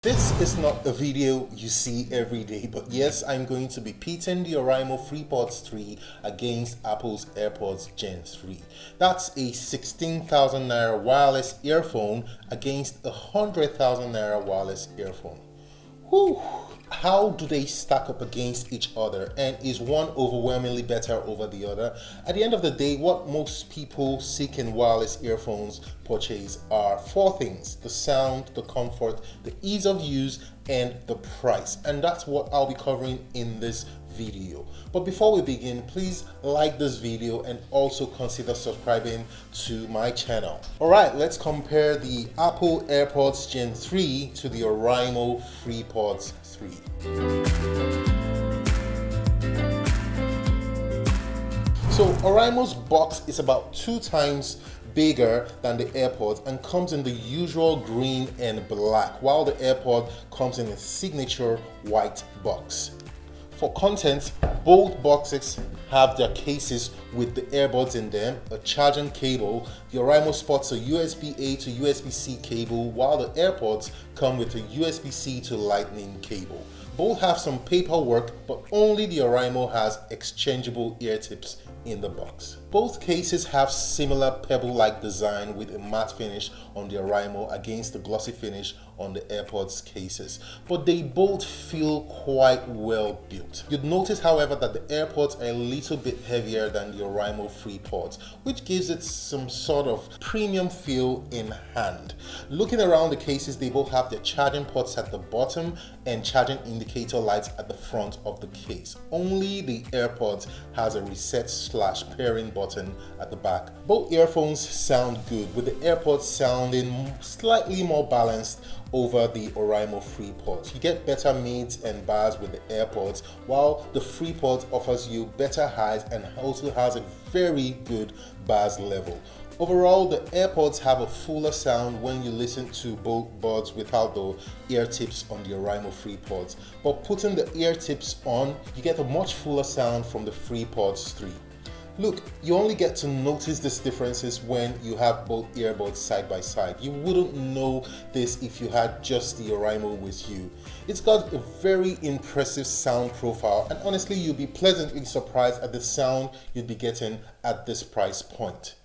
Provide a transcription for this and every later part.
This is not a video you see every day, but yes, I'm going to be pitting the Oraimo Freepods 3 against Apple's Airpods Gen 3. That's a 16,000 naira wireless earphone against a 100,000 naira wireless earphone. Whew. How do they stack up against each other, and is one overwhelmingly better over the other? At the end of the day, what most people seeking wireless earphones purchase are four things: the sound, the comfort, the ease of use, and the price. And that's what I'll be covering in this video. But before we begin, please like this video and also consider subscribing to my channel. Alright, let's compare the Apple Airpods Gen 3 to the Oraimo Freepods 3. So Oraimo's box is about 2 times bigger than the AirPods and comes in the usual green and black, while the AirPod comes in a signature white box. For content, both boxes have their cases with the earbuds in them, a charging cable. The Oraimo sports a USB-A to USB-C cable, while the AirPods come with a USB-C to Lightning cable. Both have some paperwork, but only the Oraimo has exchangeable ear tips in the box. Both cases have similar pebble-like design with a matte finish on the Oraimo against the glossy finish on the AirPods cases, but they both feel quite well built. You'd notice, however, that the AirPods are a little bit heavier than the Oraimo Freepods, which gives it some sort of premium feel in hand. Looking around the cases, they both have their charging ports at the bottom and charging indicator lights at the front of the case. Only the AirPods has a reset/pairing button at the back. Both earphones sound good, with the AirPods sounding slightly more balanced over the Oraimo Freepods. You get better mids and bars with the AirPods, while the Freepods offers you better highs and also has a very good bass level. Overall, the AirPods have a fuller sound when you listen to both buds without the ear tips on the Oraimo Freepods, but putting the ear tips on, you get a much fuller sound from the Freepods 3. Look, you only get to notice these differences when you have both earbuds side by side. You wouldn't know this if you had just the Oraimo with you. It's got a very impressive sound profile, and honestly, you'll be pleasantly surprised at the sound you'd be getting at this price point.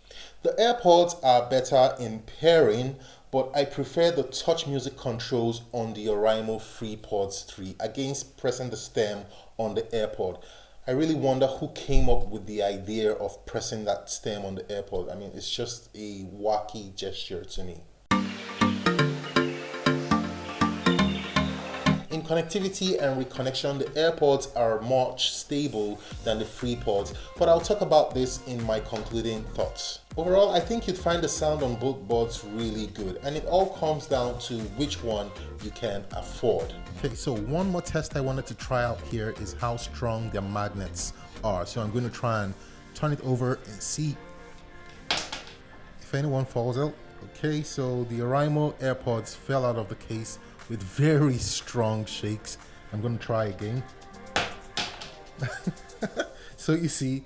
The AirPods are better in pairing, but I prefer the touch music controls on the Oraimo Freepods 3 against pressing the stem on the AirPod. I really wonder who came up with the idea of pressing that stem on the AirPod. I mean, it's just a wacky gesture to me. In connectivity and reconnection, the AirPods are much stable than the Freepods, but I'll talk about this in my concluding thoughts. Overall, I think you'd find the sound on both buds really good, and it all comes down to which one you can afford. Okay, so one more test I wanted to try out here is how strong their magnets are. So I'm going to try and turn it over and see if anyone falls out. Okay, so the Oraimo AirPods fell out of the case with very strong shakes. I'm going to try again. So you see,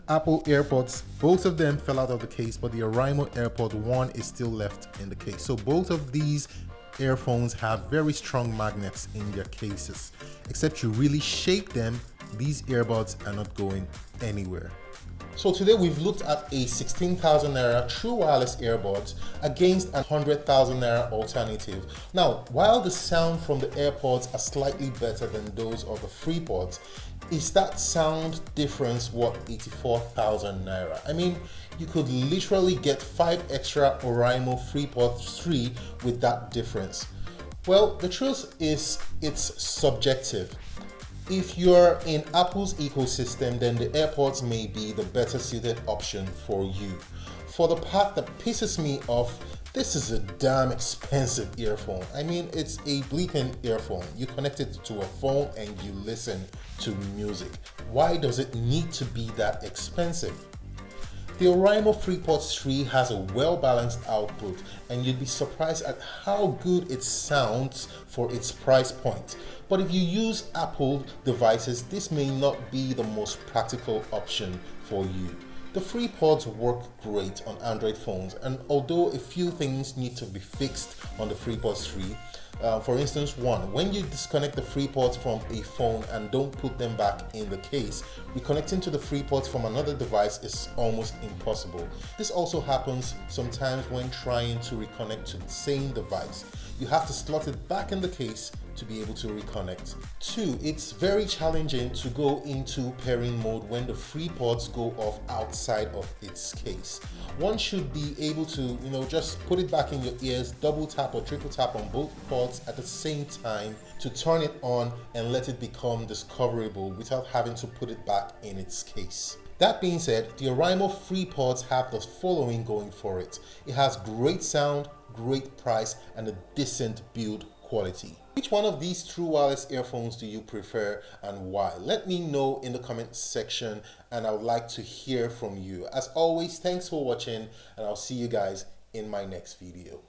Apple Airpods, both of them fell out of the case, but the Oraimo AirPod 1 is still left in the case. So both of these earphones have very strong magnets in their cases. Except you really shake them, these earbuds are not going anywhere. So today we've looked at a 16,000 naira true wireless earbuds against a 100,000 naira alternative. Now, while the sound from the AirPods are slightly better than those of the Freepods, is that sound difference worth 84,000 naira? I mean, you could literally get 5 extra Oraimo Freepods 3 with that difference. Well, the truth is, it's subjective. If you're in Apple's ecosystem, then the AirPods may be the better suited option for you. For the part that pisses me off, this is a damn expensive earphone. I mean, it's a bleeping earphone. You connect it to a phone and you listen to music. Why does it need to be that expensive? The Oraimo Freepods 3 has a well-balanced output, and you'd be surprised at how good it sounds for its price point. But if you use Apple devices, this may not be the most practical option for you. The Freepods work great on Android phones, and although a few things need to be fixed on the Freepods 3, For instance, one, when you disconnect the FreePods from a phone and don't put them back in the case, reconnecting to the FreePods from another device is almost impossible. This also happens sometimes when trying to reconnect to the same device. You have to slot it back in the case to be able to reconnect. Two, it's very challenging to go into pairing mode when the FreePods go off outside of its case. One should be able to, just put it back in your ears, double tap or triple tap on both pods at the same time to turn it on and let it become discoverable without having to put it back in its case. That being said, the Oraimo Freepods have the following going for it. It has great sound, great price, and a decent build quality. Which one of these true wireless earphones do you prefer and why? Let me know in the comment section and I would like to hear from you. As always, thanks for watching and I'll see you guys in my next video.